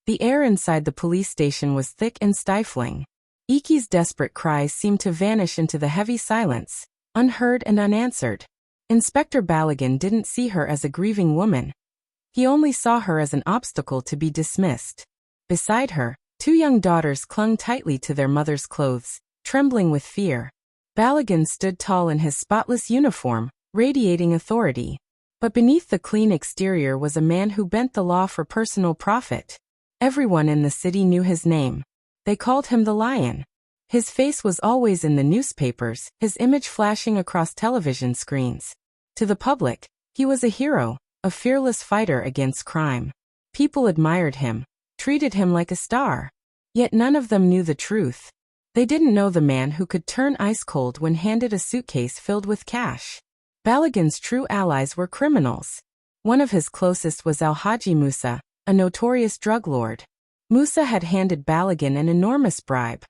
The air inside the police station was thick and stifling. Iki's desperate cries seemed to vanish into the heavy silence, unheard and unanswered. Inspector Balagan didn't see her as a grieving woman. He only saw her as an obstacle to be dismissed. Beside her, 2 young daughters clung tightly to their mother's clothes, trembling with fear. Balagan stood tall in his spotless uniform, radiating authority. But beneath the clean exterior was a man who bent the law for personal profit. Everyone in the city knew his name. They called him the Lion. His face was always in the newspapers, his image flashing across television screens. To the public, he was a hero, a fearless fighter against crime. People admired him, treated him like a star. Yet none of them knew the truth. They didn't know the man who could turn ice cold when handed a suitcase filled with cash. Balagan's true allies were criminals. One of his closest was Alhaji Musa, a notorious drug lord. Musa had handed Balagan an enormous bribe.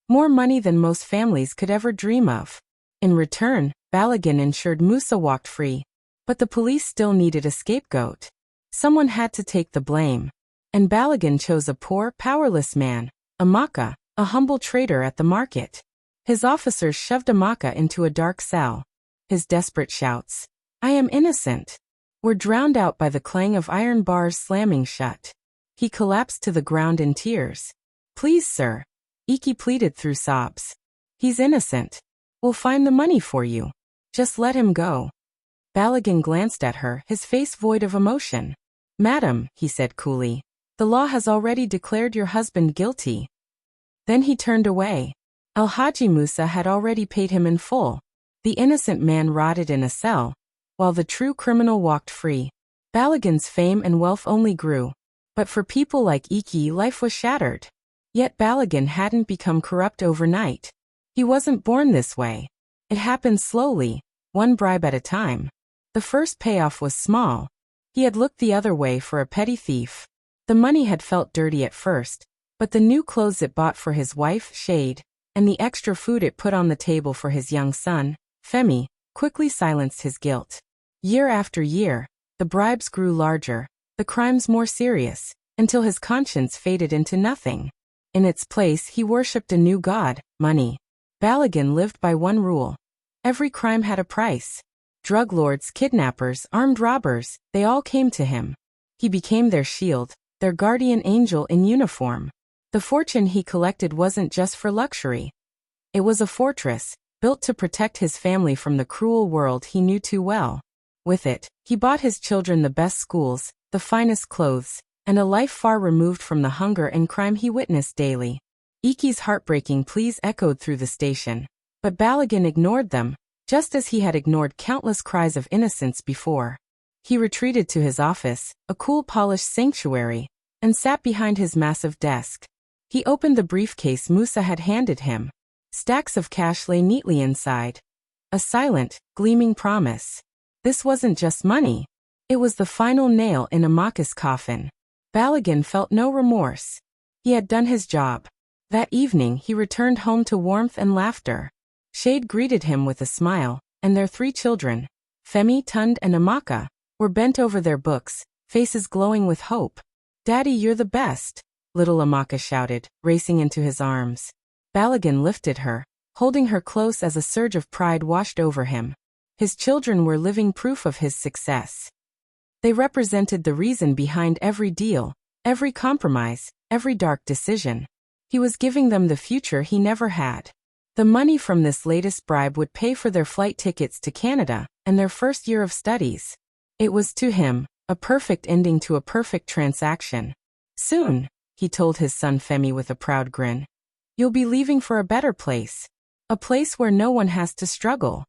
More money than most families could ever dream of. In return, Balagan ensured Musa walked free. But the police still needed a scapegoat. Someone had to take the blame. And Balagan chose a poor, powerless man, Amaka, a humble trader at the market. His officers shoved Amaka into a dark cell. His desperate shouts, "I am innocent," were drowned out by the clang of iron bars slamming shut. He collapsed to the ground in tears. "Please, sir," Iki pleaded through sobs. "He's innocent. We'll find the money for you. Just let him go." Balagan glanced at her, his face void of emotion. "Madam," he said coolly, "the law has already declared your husband guilty." Then he turned away. Alhaji Musa had already paid him in full. The innocent man rotted in a cell, while the true criminal walked free. Balagan's fame and wealth only grew. But for people like Iki, life was shattered. Yet Balagan hadn't become corrupt overnight. He wasn't born this way. It happened slowly, one bribe at a time. The first payoff was small. He had looked the other way for a petty thief. The money had felt dirty at first, but the new clothes it bought for his wife, Shade, and the extra food it put on the table for his young son, Femi, quickly silenced his guilt. Year after year, the bribes grew larger, the crimes more serious, until his conscience faded into nothing. In its place he worshipped a new god, money. Balagan lived by one rule. Every crime had a price. Drug lords, kidnappers, armed robbers, they all came to him. He became their shield, their guardian angel in uniform. The fortune he collected wasn't just for luxury. It was a fortress, built to protect his family from the cruel world he knew too well. With it, he bought his children the best schools, the finest clothes, and a life far removed from the hunger and crime he witnessed daily. Iki's heartbreaking pleas echoed through the station. But Balagan ignored them, just as he had ignored countless cries of innocence before. He retreated to his office, a cool polished sanctuary, and sat behind his massive desk. He opened the briefcase Musa had handed him. Stacks of cash lay neatly inside. A silent, gleaming promise. This wasn't just money. It was the final nail in Amaka's coffin. Balagan felt no remorse. He had done his job. That evening he returned home to warmth and laughter. Shade greeted him with a smile, and their 3 children, Femi, Tund and Amaka, were bent over their books, faces glowing with hope. "Daddy, you're the best," little Amaka shouted, racing into his arms. Balagan lifted her, holding her close as a surge of pride washed over him. His children were living proof of his success. They represented the reason behind every deal, every compromise, every dark decision. He was giving them the future he never had. The money from this latest bribe would pay for their flight tickets to Canada and their first year of studies. It was to him a perfect ending to a perfect transaction. "Soon," he told his son Femi with a proud grin, "you'll be leaving for a better place. A place where no one has to struggle."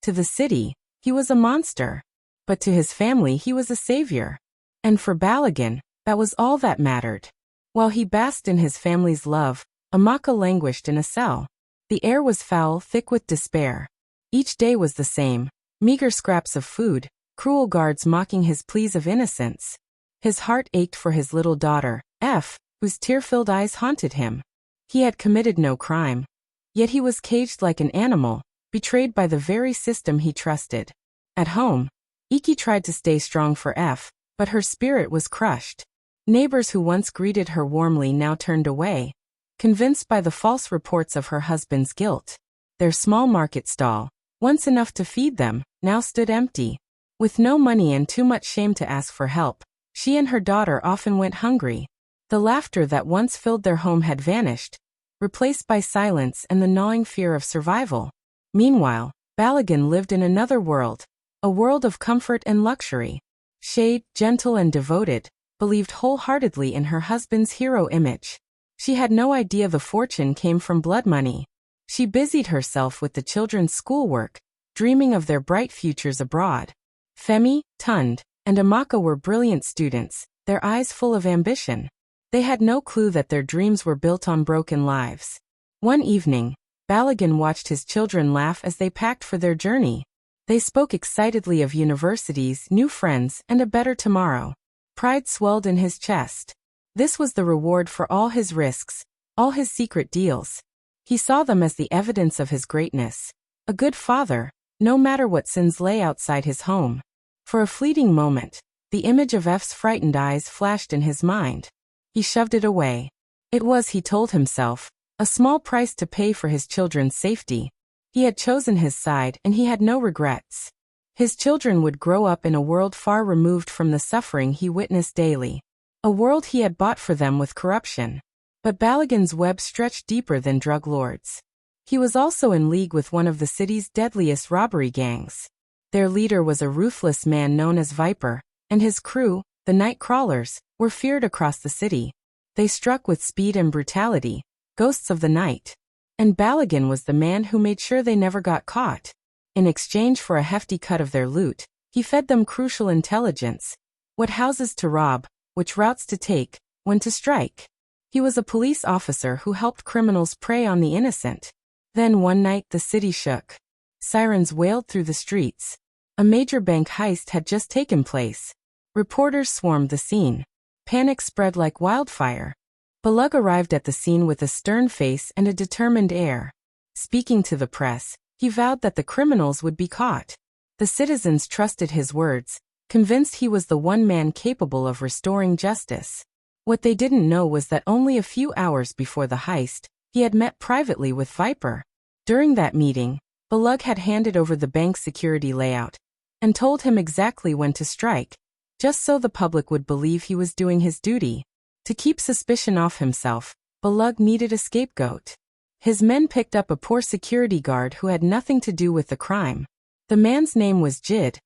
To the city, he was a monster. But to his family he was a savior. And for Balagan, that was all that mattered. While he basked in his family's love, Amaka languished in a cell. The air was foul, thick with despair. Each day was the same, meager scraps of food, cruel guards mocking his pleas of innocence. His heart ached for his little daughter, F, whose tear-filled eyes haunted him. He had committed no crime. Yet he was caged like an animal, betrayed by the very system he trusted. At home, Iki tried to stay strong for F, but her spirit was crushed. Neighbors who once greeted her warmly now turned away, convinced by the false reports of her husband's guilt. Their small market stall, once enough to feed them, now stood empty. With no money and too much shame to ask for help, she and her daughter often went hungry. The laughter that once filled their home had vanished, replaced by silence and the gnawing fear of survival. Meanwhile, Balagan lived in another world, a world of comfort and luxury. Shade, gentle and devoted, believed wholeheartedly in her husband's hero image. She had no idea the fortune came from blood money. She busied herself with the children's schoolwork, dreaming of their bright futures abroad. Femi, Tund, and Amaka were brilliant students, their eyes full of ambition. They had no clue that their dreams were built on broken lives. One evening, Balagan watched his children laugh as they packed for their journey. They spoke excitedly of universities, new friends, and a better tomorrow. Pride swelled in his chest. This was the reward for all his risks, all his secret deals. He saw them as the evidence of his greatness. A good father, no matter what sins lay outside his home. For a fleeting moment, the image of F's frightened eyes flashed in his mind. He shoved it away. It was, he told himself, a small price to pay for his children's safety. He had chosen his side and he had no regrets. His children would grow up in a world far removed from the suffering he witnessed daily. A world he had bought for them with corruption. But Balagan's web stretched deeper than drug lords. He was also in league with one of the city's deadliest robbery gangs. Their leader was a ruthless man known as Viper, and his crew, the night crawlers, were feared across the city. They struck with speed and brutality, ghosts of the night. And Balagan was the man who made sure they never got caught. In exchange for a hefty cut of their loot, he fed them crucial intelligence. What houses to rob, which routes to take, when to strike. He was a police officer who helped criminals prey on the innocent. Then one night the city shook. Sirens wailed through the streets. A major bank heist had just taken place. Reporters swarmed the scene. Panic spread like wildfire. Balug arrived at the scene with a stern face and a determined air. Speaking to the press, he vowed that the criminals would be caught. The citizens trusted his words, convinced he was the one man capable of restoring justice. What they didn't know was that only a few hours before the heist, he had met privately with Viper. During that meeting, Balug had handed over the bank's security layout and told him exactly when to strike, just so the public would believe he was doing his duty. To keep suspicion off himself, Balug needed a scapegoat. His men picked up a poor security guard who had nothing to do with the crime. The man's name was Jid,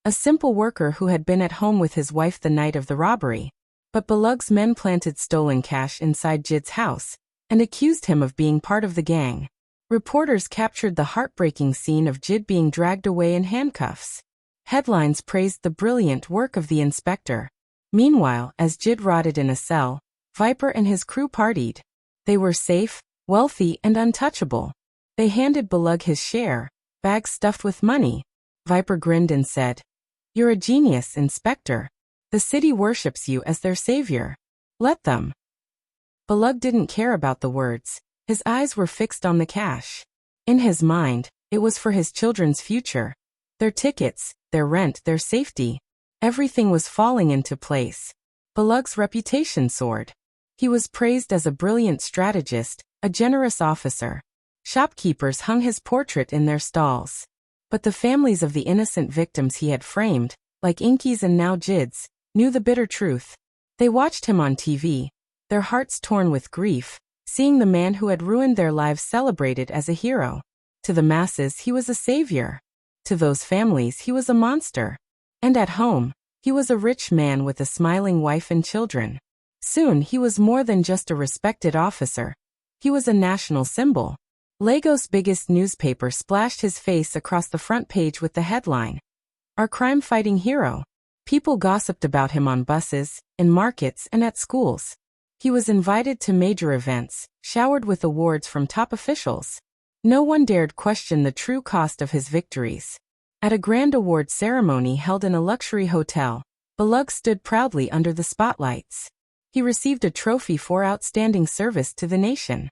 a simple worker who had been at home with his wife the night of the robbery. But Balug's men planted stolen cash inside Jid's house and accused him of being part of the gang. Reporters captured the heartbreaking scene of Jid being dragged away in handcuffs. Headlines praised the brilliant work of the inspector. Meanwhile, as Jid rotted in a cell, Viper and his crew partied. They were safe, wealthy, and untouchable. They handed Balug his share, bags stuffed with money. Viper grinned and said, "You're a genius, Inspector. The city worships you as their savior. Let them." Balug didn't care about the words. His eyes were fixed on the cash. In his mind, it was for his children's future. Their tickets, their rent, their safety. Everything was falling into place. Balug's reputation soared. He was praised as a brilliant strategist, a generous officer. Shopkeepers hung his portrait in their stalls. But the families of the innocent victims he had framed, like Inky's and now Jid's, knew the bitter truth. They watched him on TV, their hearts torn with grief, seeing the man who had ruined their lives celebrated as a hero. To the masses, he was a savior. To those families, he was a monster. And at home, he was a rich man with a smiling wife and children. Soon, he was more than just a respected officer. He was a national symbol. Lagos' biggest newspaper splashed his face across the front page with the headline, "Our crime-fighting hero." People gossiped about him on buses, in markets, and at schools. He was invited to major events, showered with awards from top officials. No one dared question the true cost of his victories. At a grand award ceremony held in a luxury hotel, Balug stood proudly under the spotlights. He received a trophy for outstanding service to the nation.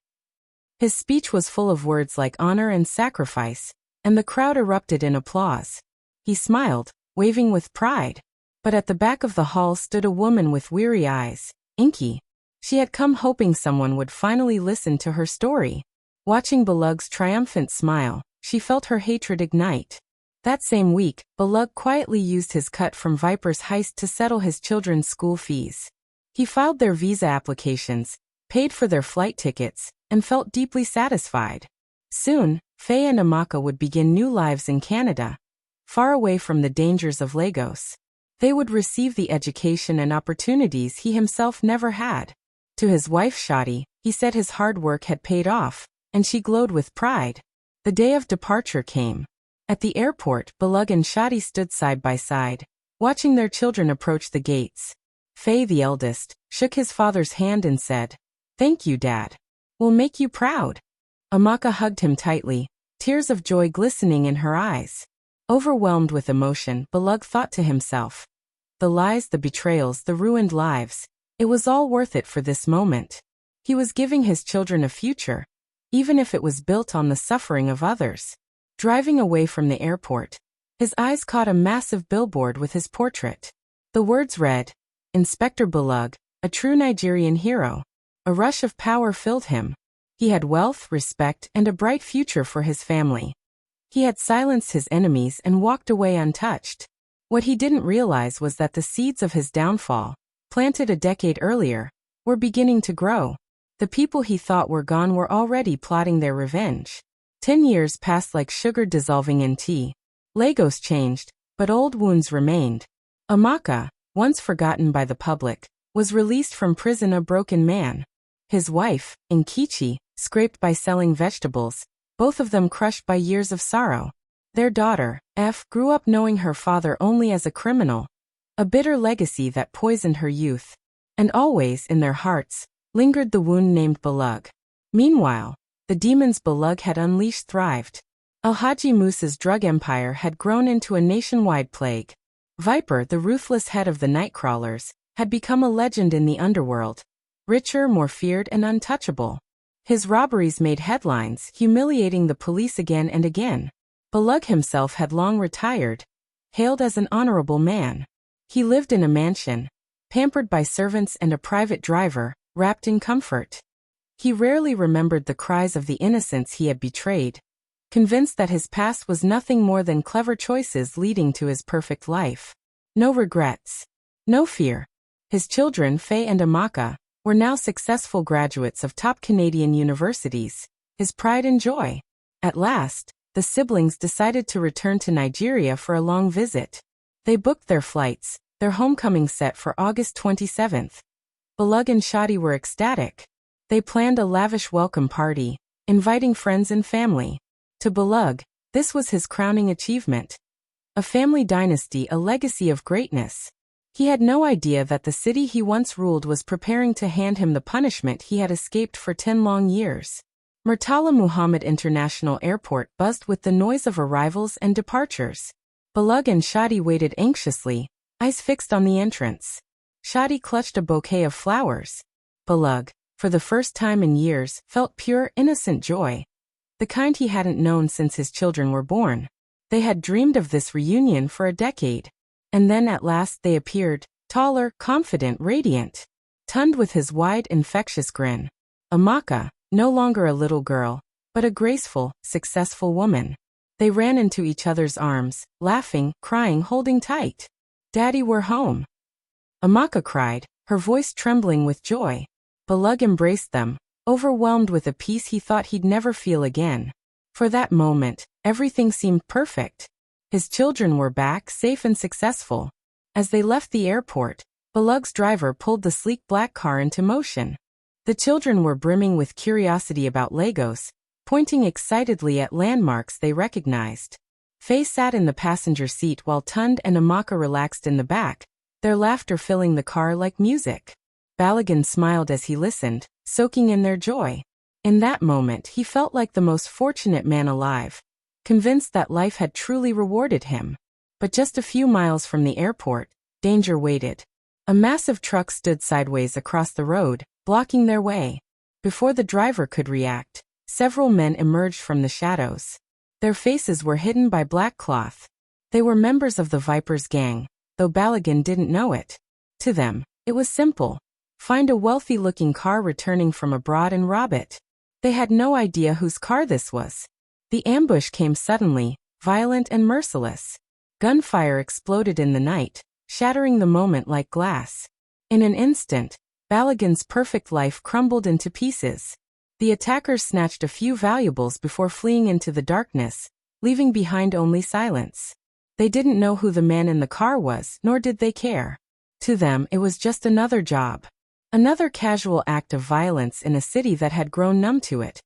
His speech was full of words like honor and sacrifice, and the crowd erupted in applause. He smiled, waving with pride. But at the back of the hall stood a woman with weary eyes. Inky. She had come hoping someone would finally listen to her story. Watching Balug's triumphant smile, she felt her hatred ignite. That same week, Balug quietly used his cut from Viper's heist to settle his children's school fees. He filed their visa applications, paid for their flight tickets, and felt deeply satisfied. Soon, Faye and Amaka would begin new lives in Canada, far away from the dangers of Lagos. They would receive the education and opportunities he himself never had. To his wife Shadi, he said his hard work had paid off, and she glowed with pride. The day of departure came. At the airport, Balug and Shadi stood side by side, watching their children approach the gates. Faye, the eldest, shook his father's hand and said, "Thank you, Dad. We'll make you proud." Amaka hugged him tightly, tears of joy glistening in her eyes. Overwhelmed with emotion, Balug thought to himself, the lies, the betrayals, the ruined lives, it was all worth it for this moment. He was giving his children a future, even if it was built on the suffering of others. Driving away from the airport, his eyes caught a massive billboard with his portrait. The words read, "Inspector Balug, a true Nigerian hero." A rush of power filled him. He had wealth, respect, and a bright future for his family. He had silenced his enemies and walked away untouched. What he didn't realize was that the seeds of his downfall, planted a decade earlier, were beginning to grow. The people he thought were gone were already plotting their revenge. 10 years passed like sugar dissolving in tea. Lagos changed, but old wounds remained. Amaka, once forgotten by the public, was released from prison a broken man. His wife, Nkechi, scraped by selling vegetables, both of them crushed by years of sorrow. Their daughter, F, grew up knowing her father only as a criminal, a bitter legacy that poisoned her youth. And always, in their hearts, lingered the wound named Balug. Meanwhile, the demons Balug had unleashed thrived. Alhaji Musa's drug empire had grown into a nationwide plague. Viper, the ruthless head of the Nightcrawlers, had become a legend in the underworld, richer, more feared, and untouchable. His robberies made headlines, humiliating the police again and again. Balug himself had long retired, hailed as an honorable man. He lived in a mansion, pampered by servants and a private driver, wrapped in comfort. He rarely remembered the cries of the innocents he had betrayed, convinced that his past was nothing more than clever choices leading to his perfect life. No regrets. No fear. His children, Faye and Amaka, were now successful graduates of top Canadian universities, his pride and joy. At last, the siblings decided to return to Nigeria for a long visit. They booked their flights, their homecoming set for August 27th. Balug and Shadi were ecstatic. They planned a lavish welcome party, inviting friends and family. To Balug, this was his crowning achievement. A family dynasty, a legacy of greatness. He had no idea that the city he once ruled was preparing to hand him the punishment he had escaped for 10 long years. Murtala Muhammad International Airport buzzed with the noise of arrivals and departures. Balug and Shadi waited anxiously, eyes fixed on the entrance. Shadi clutched a bouquet of flowers. Balug, for the first time in years, felt pure, innocent joy. The kind he hadn't known since his children were born. They had dreamed of this reunion for a decade. And then at last they appeared, taller, confident, radiant. Tund with his wide, infectious grin. Amaka, no longer a little girl, but a graceful, successful woman. They ran into each other's arms, laughing, crying, holding tight. "Daddy, we're home." Amaka cried, her voice trembling with joy. Balug embraced them, overwhelmed with a peace he thought he'd never feel again. For that moment, everything seemed perfect. His children were back, safe and successful. As they left the airport, Balug's driver pulled the sleek black car into motion. The children were brimming with curiosity about Lagos, pointing excitedly at landmarks they recognized. Faye sat in the passenger seat while Tund and Amaka relaxed in the back, their laughter filling the car like music. Balagan smiled as he listened, soaking in their joy. In that moment he felt like the most fortunate man alive, convinced that life had truly rewarded him. But just a few miles from the airport, danger waited. A massive truck stood sideways across the road, blocking their way. Before the driver could react, several men emerged from the shadows. Their faces were hidden by black cloth. They were members of the Viper's gang, though Balagan didn't know it. To them, it was simple. find a wealthy-looking car returning from abroad and rob it. They had no idea whose car this was. The ambush came suddenly, violent and merciless. Gunfire exploded in the night, shattering the moment like glass. In an instant, Balagan's perfect life crumbled into pieces. The attackers snatched a few valuables before fleeing into the darkness, leaving behind only silence. They didn't know who the man in the car was, nor did they care. To them, it was just another job. Another casual act of violence in a city that had grown numb to it.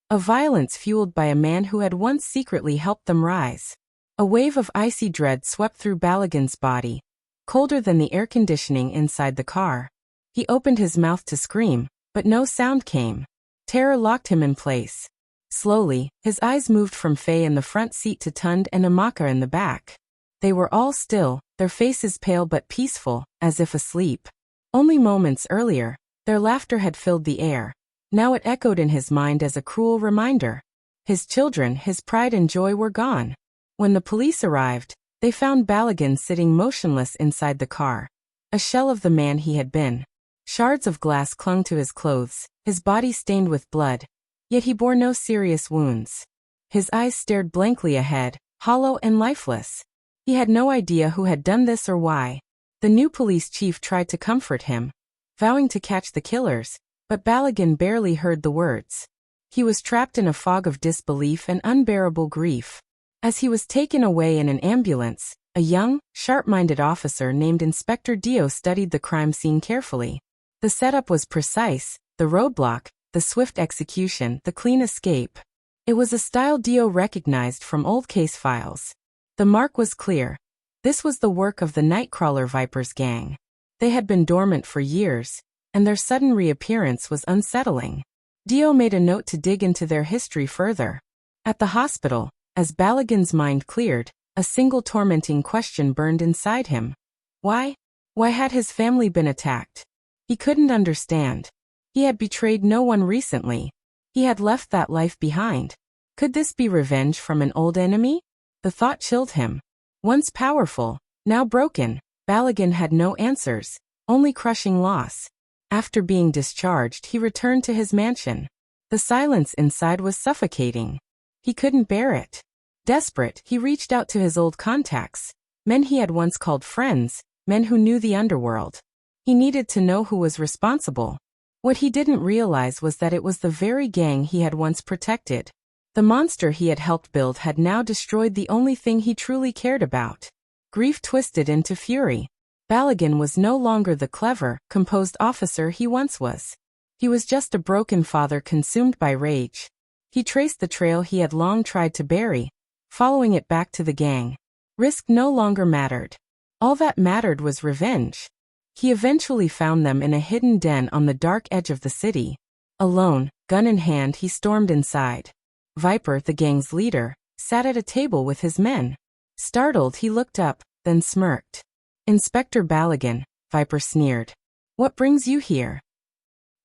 A violence fueled by a man who had once secretly helped them rise. A wave of icy dread swept through Balagan's body, colder than the air conditioning inside the car. He opened his mouth to scream, but no sound came. Terror locked him in place. Slowly, his eyes moved from Faye in the front seat to Tund and Amaka in the back. They were all still, their faces pale but peaceful, as if asleep. Only moments earlier, their laughter had filled the air. Now it echoed in his mind as a cruel reminder. His children, his pride and joy were gone. When the police arrived, they found Balagan sitting motionless inside the car. A shell of the man he had been. Shards of glass clung to his clothes, his body stained with blood. Yet he bore no serious wounds. His eyes stared blankly ahead, hollow and lifeless. He had no idea who had done this or why. The new police chief tried to comfort him, vowing to catch the killers, but Balagan barely heard the words. He was trapped in a fog of disbelief and unbearable grief. As he was taken away in an ambulance, a young, sharp-minded officer named Inspector Dio studied the crime scene carefully. The setup was precise, the roadblock, the swift execution, the clean escape. It was a style Dio recognized from old case files. The mark was clear. This was the work of the Nightcrawler Vipers gang. They had been dormant for years, and their sudden reappearance was unsettling. Dio made a note to dig into their history further. At the hospital, as Balagan's mind cleared, a single tormenting question burned inside him. Why? Why had his family been attacked? He couldn't understand. He had betrayed no one recently. He had left that life behind. Could this be revenge from an old enemy? The thought chilled him. Once powerful, now broken, Balagan had no answers, only crushing loss. After being discharged, he returned to his mansion. The silence inside was suffocating. He couldn't bear it. Desperate, he reached out to his old contacts, men he had once called friends, men who knew the underworld. He needed to know who was responsible. What he didn't realize was that it was the very gang he had once protected. The monster he had helped build had now destroyed the only thing he truly cared about. Grief twisted into fury. Balagan was no longer the clever, composed officer he once was. He was just a broken father consumed by rage. He traced the trail he had long tried to bury, following it back to the gang. Risk no longer mattered. All that mattered was revenge. He eventually found them in a hidden den on the dark edge of the city. Alone, gun in hand, he stormed inside. Viper, the gang's leader, sat at a table with his men. Startled, he looked up, then smirked. "Inspector Balagan," Viper sneered. "What brings you here?"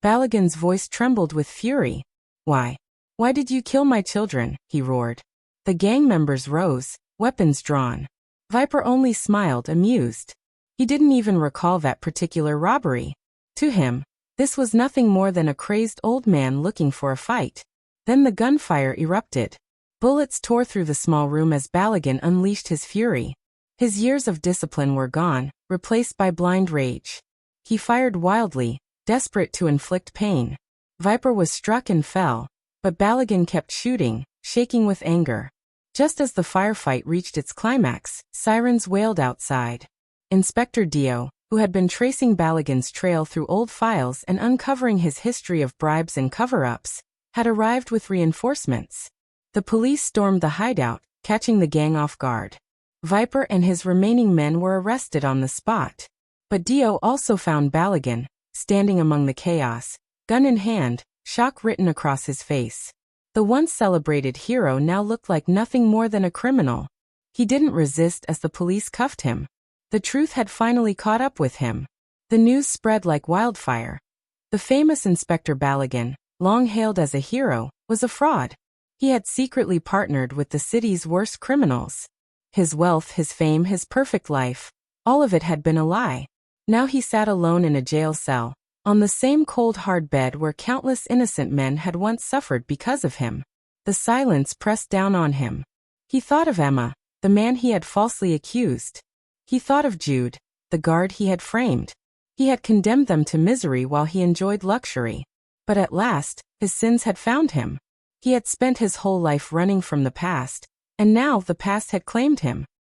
Balagan's voice trembled with fury. Why did you kill my children?" he roared. The gang members rose, weapons drawn. Viper only smiled, amused. He didn't even recall that particular robbery. To him, this was nothing more than a crazed old man looking for a fight. Then the gunfire erupted. Bullets tore through the small room as Balagan unleashed his fury. His years of discipline were gone, replaced by blind rage. He fired wildly, desperate to inflict pain. Viper was struck and fell, but Balagan kept shooting, shaking with anger. Just as the firefight reached its climax, sirens wailed outside. Inspector Dio, who had been tracing Balagan's trail through old files and uncovering his history of bribes and cover-ups, had arrived with reinforcements. The police stormed the hideout, catching the gang off guard. Viper and his remaining men were arrested on the spot. But Dio also found Balagan, standing among the chaos, gun in hand, shock written across his face. The once celebrated hero now looked like nothing more than a criminal. He didn't resist as the police cuffed him. The truth had finally caught up with him. The news spread like wildfire. The famous Inspector Balagan, long hailed as a hero, was a fraud. He had secretly partnered with the city's worst criminals. His wealth, his fame, his perfect life, all of it had been a lie. Now he sat alone in a jail cell, on the same cold hard bed where countless innocent men had once suffered because of him. The silence pressed down on him. He thought of Emma, the man he had falsely accused. He thought of Jude, the guard he had framed. He had condemned them to misery while he enjoyed luxury. But at last, his sins had found him. He had spent his whole life running from the past, and now the past had claimed him.